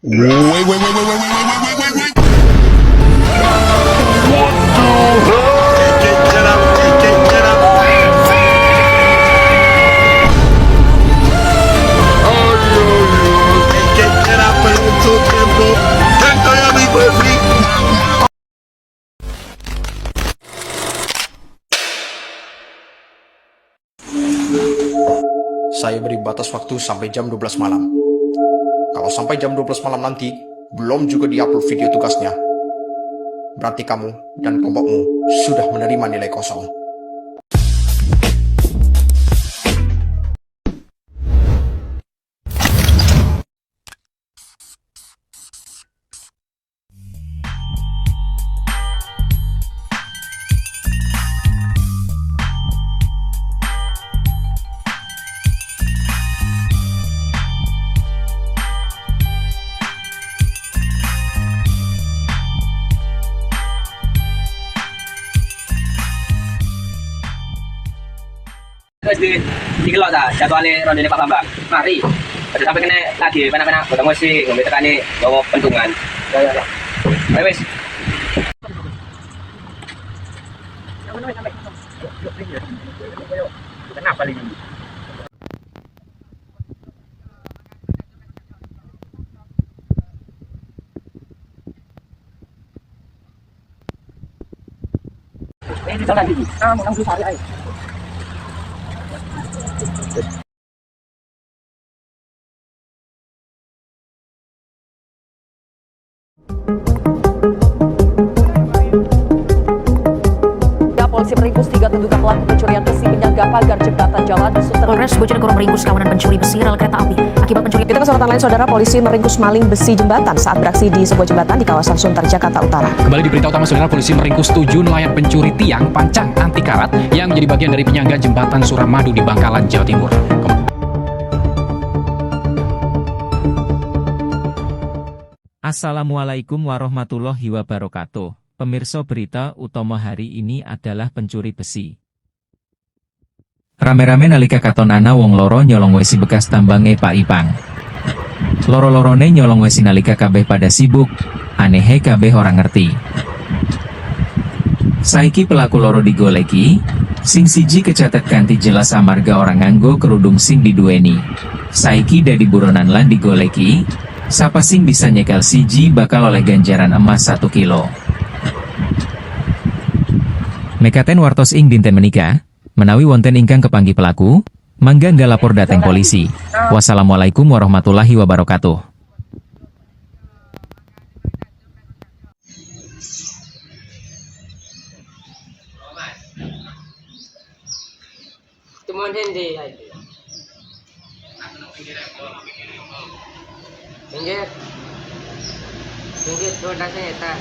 Wait, wait, wait, wait, wait, wait, wait, wait, wait, wait. Get up, get up. Get up en su tiempo. Estoy a mi perfil. Saya beri batas waktu sampai jam 12 malam. Kalau sampai jam 12 malam nanti belum juga diupload video tugasnya, berarti kamu dan kelompokmu sudah menerima nilai kosong. Wis dikelok ta jadwale rondene Pak Bambang. Mari. Aja sampai kene lagi penak-penak ketemu sih ngombe tekane bawa pentungan. Ya. Ayo wis. Kenapa ini? Ini sana gigi. Mau nang sari ae. Polisi meringkus 3 terduga pelaku pencurian besi menyangga pagar jembatan jalan di Sunter. Polres Bojonegoro meringkus kawanan pencuri besi rel kereta api akibat pencurian. Kita ke sorotan lain, saudara. Polisi meringkus maling besi jembatan saat beraksi di sebuah jembatan di kawasan Sunter, Jakarta Utara. Kembali di berita utama, saudara, polisi meringkus 7 nelayan pencuri tiang pancang anti karat yang menjadi bagian dari penyangga jembatan Suramadu di Bangkalan, Jawa Timur. Assalamualaikum warahmatullahi wabarakatuh. Pemirsa, berita utama hari ini adalah pencuri besi. Rame-rame nalika katon ana wong loro nyolong wesi bekas tambange Pak Ipang. Loro-lorone nyolong wesi nalika kabeh pada sibuk, anehe kabeh orang ngerti. Saiki pelaku loro digoleki, sing siji kecatet kanthi jelas amarga orang nganggo kerudung sing diduweni. Saiki dadi buronan lan digoleki, sapa sing bisa nyekel siji bakal oleh ganjaran emas 1 kilo. Mekaten wartos ing dinten menika, menawi wonten ingkang kepanggih pelaku, mangga ngalapor dateng polisi. Wassalamualaikum warahmatullahi wabarakatuh. Temuan hindi ay. Pinggir tuh dasnya eta.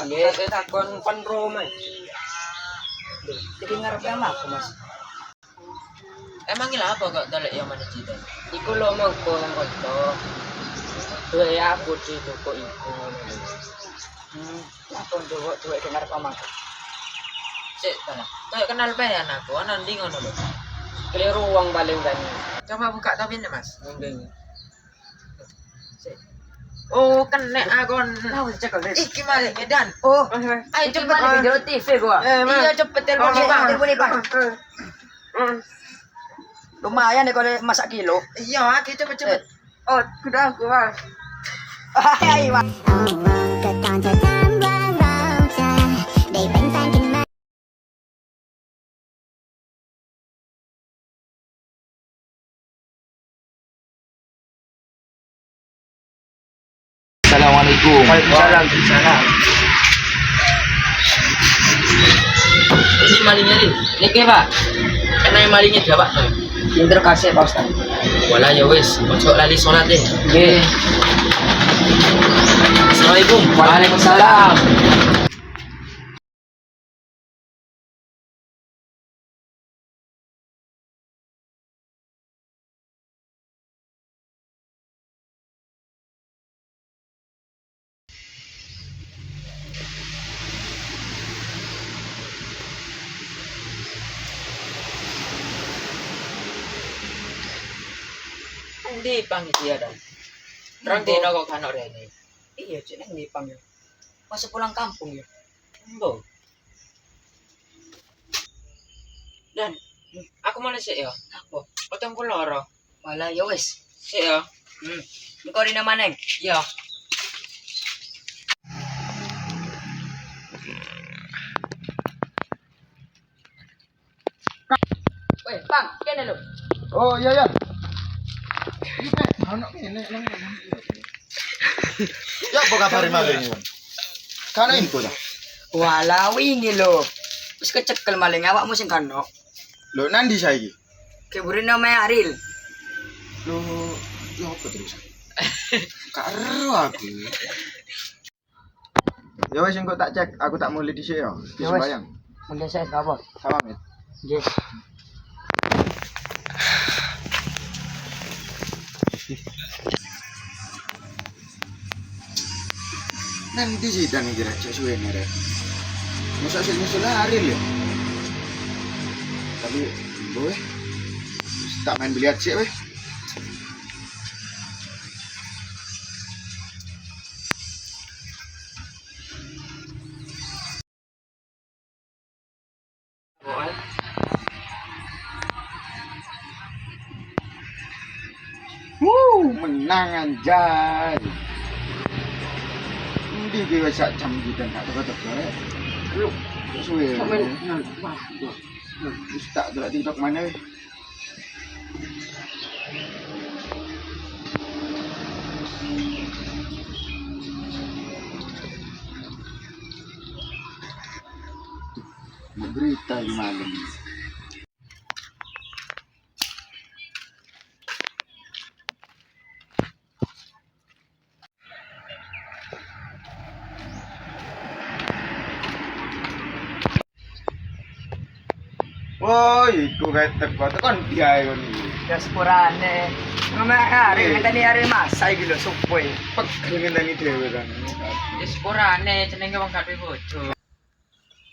Agak saya takon penroma. Jadi ngarep aku mas. Emang gila apa kok dalek yang mana cita? Iku lo mongko yang koto. Dua ya aku di toko iku. Aku dua itu ngarep amak. Cek tanah. Kayak kenal bayan aku, anak ndi ngono lho. Keliru uang paling banyak. Coba buka tabinnya mas. Enggak. Oh kena akon. Tahu cekal deh. Ih gimana Medan? Oh, Ayo cepet cepet video TV gua. Iya cepet telepon bang. Telepon bang. Lumayan deh kalau masak kilo. Iya aku cepet. Oh, kuda aku mas. Hai, Assalamualaikum. Waalaikumsalam. Ini malingnya nih. Niki Pak. Kena yang malingnya dia Pak. Pinter kasih Pak Ustaz. Wala ya wis, ojo lali salat deh. Nggih. Assalamualaikum. Waalaikumsalam. Di pang dia dah. Terang di kok kanok rene. Iya, cek nang di pang ya. Masa pulang kampung ya. Embo. Dan aku mana sih ya? Aku. Potong loro. Malah ya wis. Sik ya. Engko dina maneng. Ya. Weh, Bang, kene lho. Oh iya. Anak ini nang. Ya apa kabar maling iki? Kana info dah. Walah wingi lho. Wis kecekel maling awakmu sing kano. Lho nandi saiki? Keburi nama Aril. Lho, ya apa terus? Karo aku. Ya wis engko tak cek, aku tak mulai dhisik ya. Di Ya wis. sembayang. Mungkin saya apa? Sama Mit. Nggih. Nanti sih dan kira sesuai nih. Masa sih nyusul hari ya? Tapi boy, tak main biliar sih weh. Menang anjay. Hindi kayo sa jam kita na ito. Lu, suwe. Tak ada TikTok mana? Berita di malam. Woi, iku kayak teko tekan dia kon iki. Diasporane. Ngomong ngenteni hari masa iki lho supoe. Pegel ngenteni dhewe kan. Diasporane jenenge wong gak duwe bojo.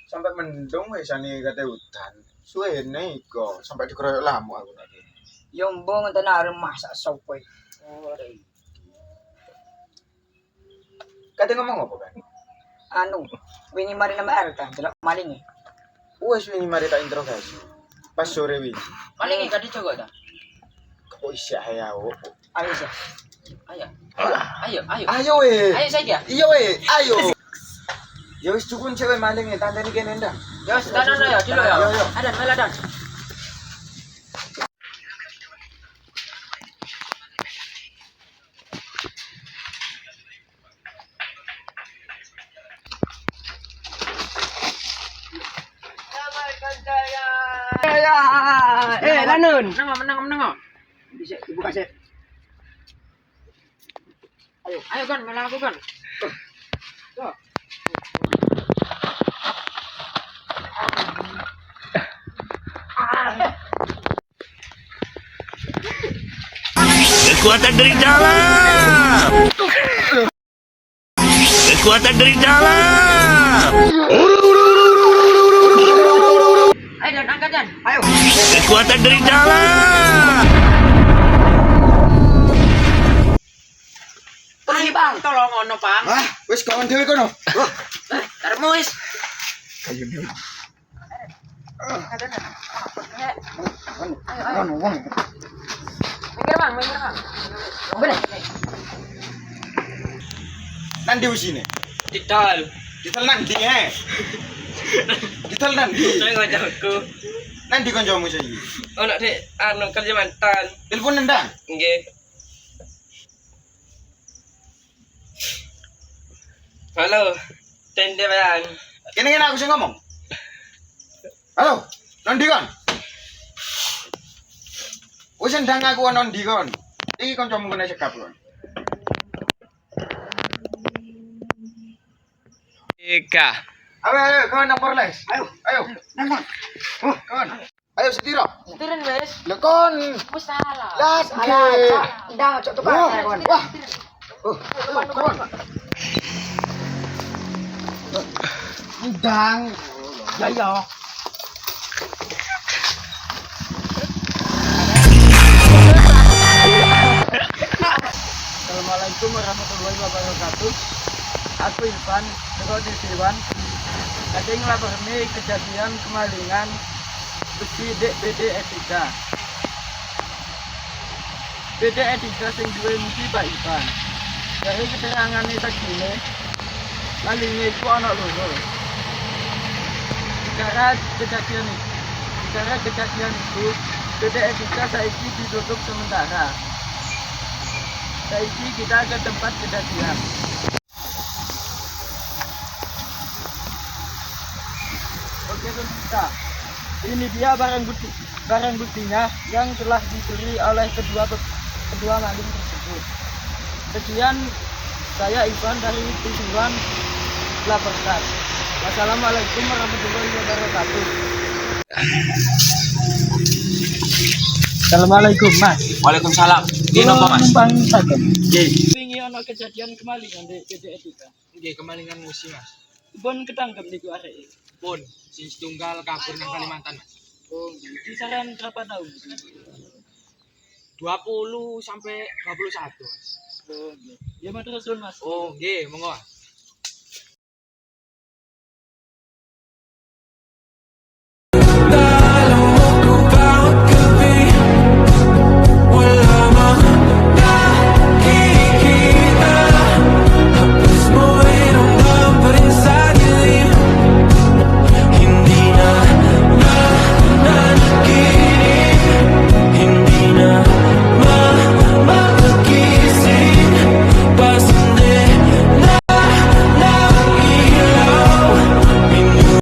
Sampai mendung wis ane kate udan. Suwene iku sampai dikeroyok lamuk aku tadi. Yo mbong ngenteni hari masa supoe. Ore. Kate ngomong apa kan? Anu, wingi mari nama RT delok malinge. Wes wingi mari tak interogasi. Pas sore wingi. Malinge gak dicoba ta? Kok isih ae aku. Ayo sih. Ayo. Ayo. Ayo we. Ayo saja. Iya we, ayo. Ya wis cukun cewek maling nih, tanteni kene ndak. Ya wis danan ya, dilo ya. Yo. Adan, meladan. Lanun. Menang. Bisa dibuka sih. Ayo kan, malah aku kan. Kekuatan dari dalam. Kekuatan dari dalam. Ayo dan angkat dan. Ayo. Kekuatan dari dalam. Ayo bang. Tolong ono bang. Ah, wis kawan dhewe kono. Tarmu wis. Kayu dhewe. Ayo. Wong. Minggir bang. Bener. Nanti usine. Didol. Ditel nanti Ditel nanti. Saya ngajakku. Nanti kancamu saiki. Ono Dek, anu Kalimantan. Telepon nendang. Nggih. Halo. Tende bayang. Kene aku sing ngomong. Halo, nondi kon? Wis ndang aku ana ndi kon? Iki kancamu kene cekap kon. Ika. Ayo, kon nomor les. Ayo. Nang. Kon. Ayo setira. Setirin wes. Lho kon. Wis salah. Las. Ndang cok tukar kon. Wah. Kon. Ndang. Ya ya. Assalamualaikum warahmatullahi wabarakatuh. Aku Irfan, dari Dewan. Tadi ngelaporkan kejadian kemalingan besi BD Etika. BD Etika sing duwe mesti Pak Irfan. Dari keterangan sakjane, malingnya itu ana loro. Secara kejadian itu, BD Etika saiki ditutup sementara. Saiki kita ke tempat kejadian. Oke pemirsa, ini dia barang buktinya yang telah dibeli oleh kedua maling tersebut. Sekian saya Ivan dari Tisuan laporkan. Wassalamualaikum warahmatullahi wabarakatuh. Assalamualaikum Mas. Waalaikumsalam. Di nopo Mas? Numpang saja. Wingi ana kejadian kemalingan di BD Etika. Nggih, kemalingan musi Mas. Pun ketangkep niku arek. Pun sing setunggal kabur nang Kalimantan Mas. Oh, kisaran berapa tahun? 20 sampai 21 Mas. Oh, nggih. Ya matur suwun Mas. Oh, nggih, monggo.